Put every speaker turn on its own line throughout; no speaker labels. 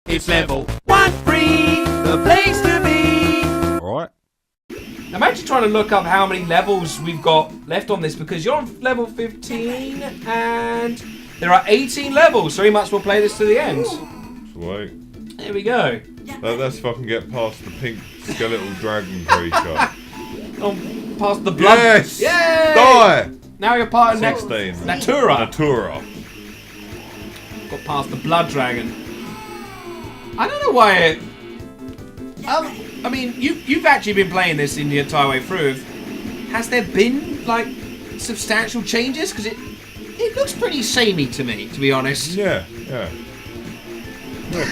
It's level 1-3, the place to be.
Alright.
I'm actually trying to look up how many levels we've got left on this because you're on level 15 and there are 18 levels, so we might as well play this to the end.
Sweet.
There we go.
That's if I can get past the pink skeletal dragon creature.
On past the blood.
Yes!
Yay!
Die!
Now you're part of
16.
Natura. Got past the blood dragon. I don't know why it... I mean, you've actually been playing this in the entire way through. Has there been, like, substantial changes? Because it looks pretty samey to me, to be honest.
Yeah. Look,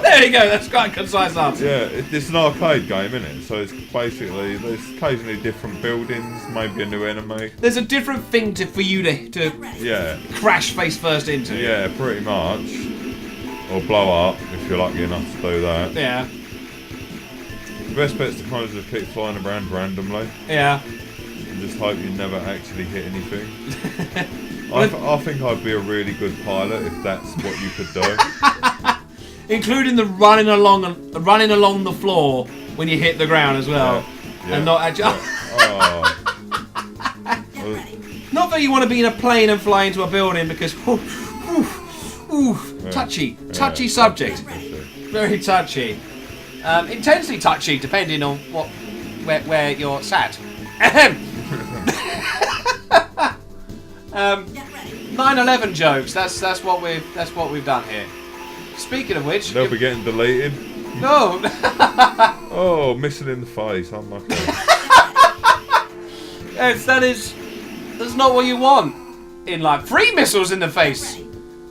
there you go, that's quite a concise answer.
Yeah, it's an arcade game, isn't it? So it's basically, there's occasionally different buildings, maybe a new enemy.
There's a different thing for you to crash face first into.
Yeah, pretty much. Or blow up, if you're lucky enough to do that.
Yeah.
The best bet's to kind of just keep flying around randomly.
Yeah.
And just hope you never actually hit anything. I think I'd be a really good pilot if that's what you could do.
Including the running along the floor when you hit the ground as well.
Yeah.
And not actually... Not that you want to be in a plane and fly into a building because... touchy subject. Very touchy. Intensely touchy, depending on where you're sat. 9/11 jokes. That's what we've done here. Speaking of which,
they'll be getting deleted.
No.
Oh, missing in the face. Unlucky.
Yes, that's not what you want. In like 3 missiles in the face.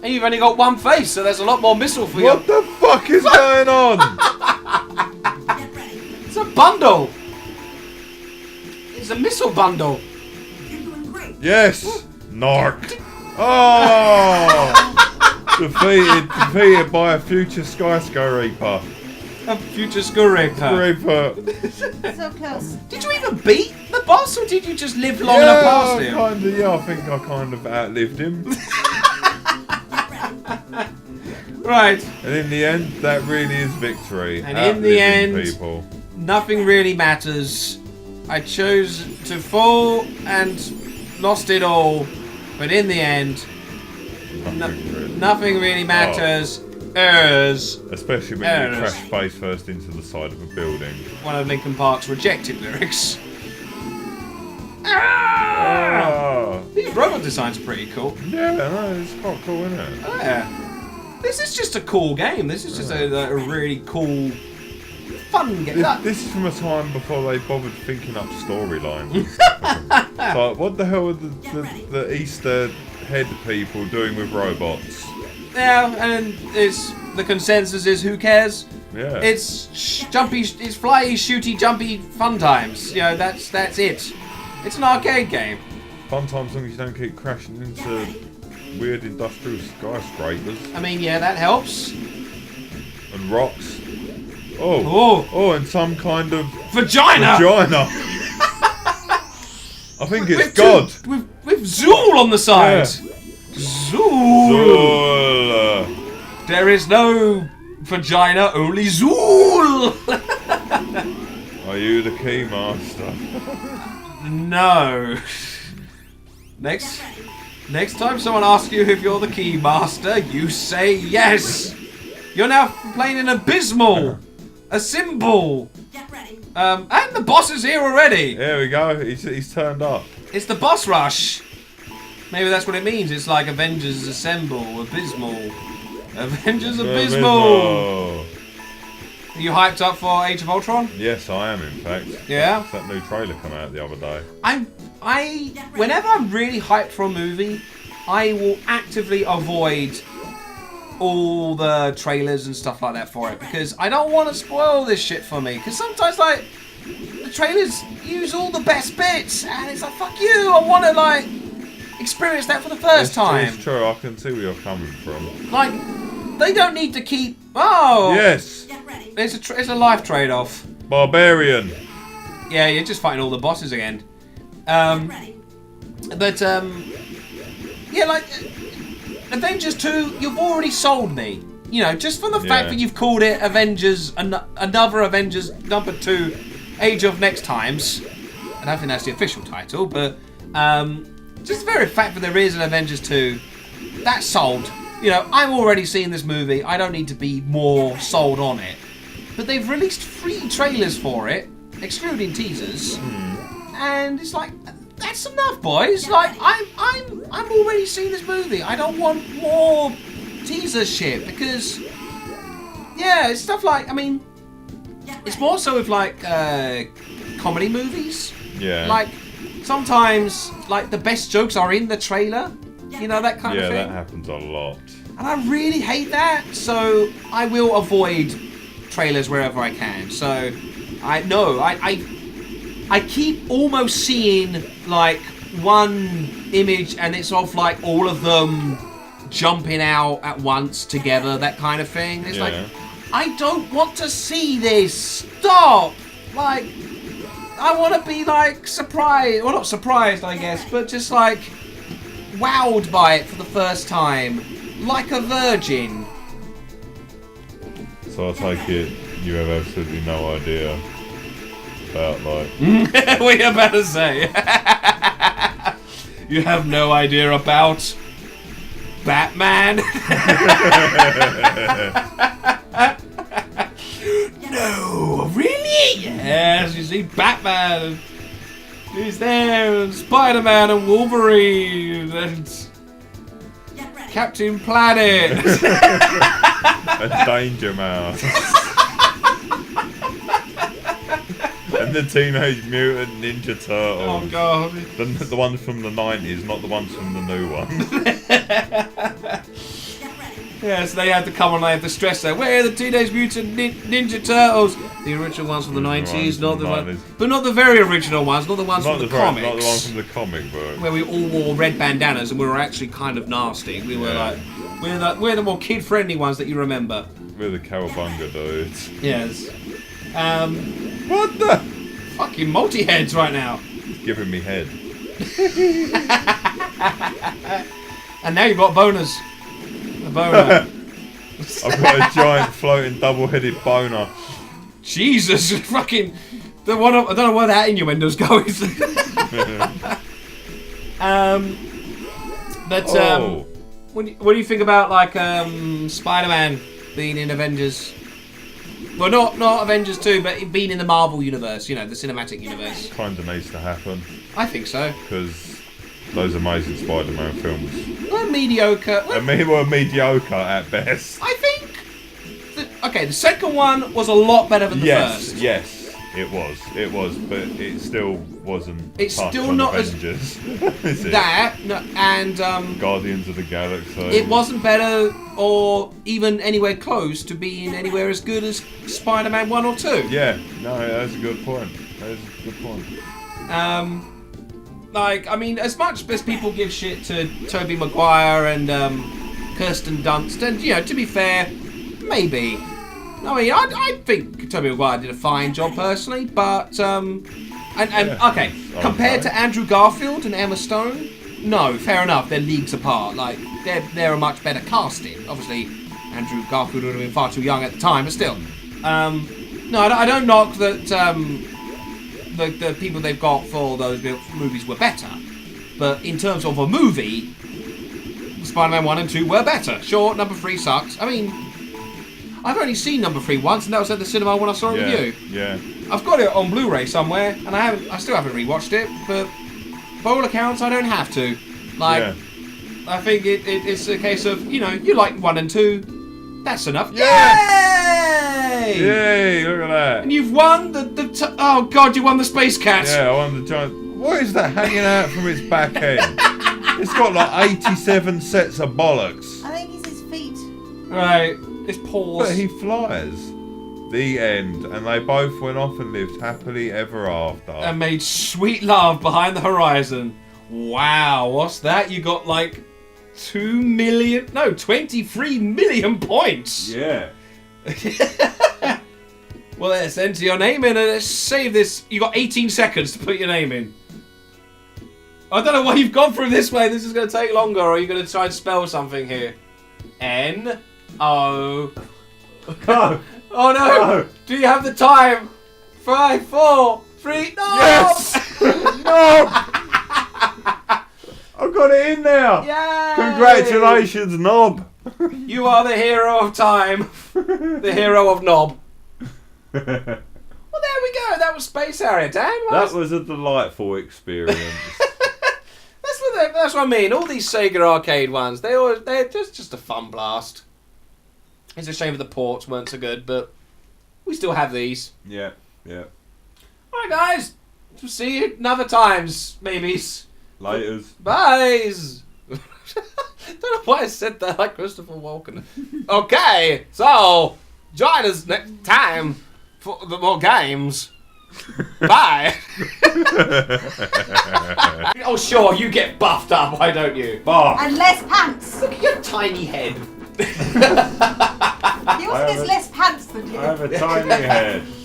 And you've only got 1 face, so there's a lot more missile for you.
What the fuck is going on?
It's a bundle. It's a missile bundle.
Yes. Narc. Oh. defeated by a future skyscraper.
A future skyscraper.
So close.
Did you even beat the boss, or did you just live long enough past him?
I think I kind of outlived him.
Right.
And in the end, that really is victory.
And in the end,
people.
Nothing really matters. I chose to fall and lost it all, but in the end, nothing really matters.
Especially when you crash face first into the side of a building.
One of Linkin Park's rejected lyrics. These robot designs are pretty cool.
Yeah, no, it's quite cool, isn't it?
Oh, yeah. This is just a cool game. This is just a really cool, fun game.
This is from a time before they bothered thinking up storylines. So, what the hell are the Easter head people doing with robots?
Yeah, and the consensus is who cares?
Yeah.
It's it's flyy, shooty, jumpy, fun times. You know, that's it. It's an arcade game.
Fun times as long as you don't keep crashing into weird industrial skyscrapers.
I mean, yeah, that helps.
And rocks. Oh, and some kind of
vagina.
I think it's God.
With Zool on the side.
Yeah.
Zool. There is no vagina, only Zool.
Are you the key master?
No. Next time someone asks you if you're the key master, you say yes. You're now playing an abysmal, a symbol.
Get ready.
And the boss is here already.
There we go. He's turned up.
It's the boss rush. Maybe that's what it means. It's like Avengers Assemble, Abysmal. Avengers Abysmal. Are you hyped up for Age of Ultron?
Yes, I am. In fact.
Yeah.
That new trailer come out the other day.
Whenever I'm really hyped for a movie, I will actively avoid all the trailers and stuff like that for it because I don't want to spoil this shit for me. Because sometimes, like, the trailers use all the best bits, and it's like, fuck you. I want to like experience that for the first time.
It's true. I can see where you're coming from.
Like, they don't need to keep. Oh.
Yes.
It's a life trade-off.
Barbarian.
Yeah, you're just fighting all the bosses again. But yeah, like Avengers 2, you've already sold me. just from the fact that you've called it Avengers, another Avengers #2, Age of Next Times. I don't think that's the official title, but just the very fact that there is an Avengers 2, that's sold. I'm already seeing this movie. I don't need to be more sold on it. But they've released 3 trailers for it, excluding teasers, and it's like, that's enough, boys. Like, I'm already seeing this movie. I don't want more teaser shit because, it's stuff like, it's more so with like comedy movies.
Yeah.
Like sometimes, like the best jokes are in the trailer. That kind of thing.
Yeah, that happens a lot.
And I really hate that. So I will avoid trailers wherever I can. So I keep almost seeing like one image and it's of like all of them jumping out at once together, that kind of thing. It's like, I don't want to see this. Stop. Like, I want to be like surprised. Well, not surprised, I guess, but just like wowed by it for the first time, like a virgin.
So I take it you have absolutely no idea about like...
What are you about to say? You have no idea about Batman? No, really? Yes, you see Batman. He's there, and Spider-Man and Wolverine and Captain Planet.
A Danger Mouse. And the Teenage Mutant Ninja Turtles.
Oh god.
The ones from the 90s, not the ones from the new ones.
Yeah, so they had to come on, they had to stress that. Where are the Teenage Mutant Ninja Turtles? The original ones from the 90s, not the ones, but not the very original ones, not the ones from the comics.
Not the ones from the comic book.
Where we all wore red bandanas and we were actually kind of nasty. We were like, we're the more kid-friendly ones that you remember.
We're the cowabunga dudes.
Yes.
What the?
Fucking multi-heads right now.
He's giving me head.
And now you've got boners. A boner.
I've got a giant floating double-headed boner.
Jesus, fucking... I don't know where that innuendo's going. What do you think about like Spider-Man being in Avengers? Well, not Avengers 2, but being in the Marvel universe, the cinematic universe.
Kind of needs to happen.
I think so.
Because those amazing Spider-Man films.
Well, mediocre.
Well, mediocre at best.
I think... the second one was a lot better than the first.
Yes, it was, but it still wasn't.
It's still not
Avengers.
as that, and
Guardians of the Galaxy.
It wasn't better or even anywhere close to being anywhere as good as Spider-Man 1 or 2.
Yeah, no, that's a good point.
As much as people give shit to Tobey Maguire and Kirsten Dunst, and to be fair, maybe. I think Tobey Maguire did a fine job personally, but compared to Andrew Garfield and Emma Stone, no, fair enough, they're leagues apart. Like they're a much better casting. Obviously, Andrew Garfield would have been far too young at the time, but still, no, I don't knock that. The people they've got for those movies were better, but in terms of a movie, Spider-Man 1 and 2 were better. Sure, number 3 sucks. I've only seen number 3 once, and that was at the cinema when I saw it with you.
Yeah.
I've got it on Blu-ray somewhere, and I still haven't rewatched it, but by all accounts, I don't have to. I think it's a case of, you like 1 and 2, that's enough.
Yes! Yay! Look at that.
And you've won oh god, you won the Space Cat.
Yeah, I won the giant... What is that hanging out from its back end? It's got like 87 sets of bollocks.
I think it's his feet.
Right. His paws.
But he flies. The end. And they both went off and lived happily ever after.
And made sweet love behind the horizon. Wow, what's that? You got like 23 million points.
Yeah.
Well, let's enter your name in and let's save this. You got 18 seconds to put your name in. I don't know why you've gone through this way. This is going to take longer, or are you going to try and spell something here? N Oh.
Go!
Oh no!
Go.
Do you have the time? 5, 4, 3. No!
Yes! No! I've got it in there!
Yay!
Congratulations, Knob!
You are the hero of time. The hero of knob. Well, there we go. That was Space Harrier, Dan.
That was a delightful experience.
That's what I mean. All these Sega arcade ones, they're just a fun blast. It's a shame the ports weren't so good, but we still have these.
Yeah.
Alright, guys. We'll see you another times, maybes.
Laters.
Byes. Don't know why I said that like Christopher Walken. Okay, so join us next time for the more games. Bye. Oh sure, you get buffed up, why don't you?
Bar.
And less pants.
Look at your tiny head.
He also gets less pants than you.
I have a tiny head.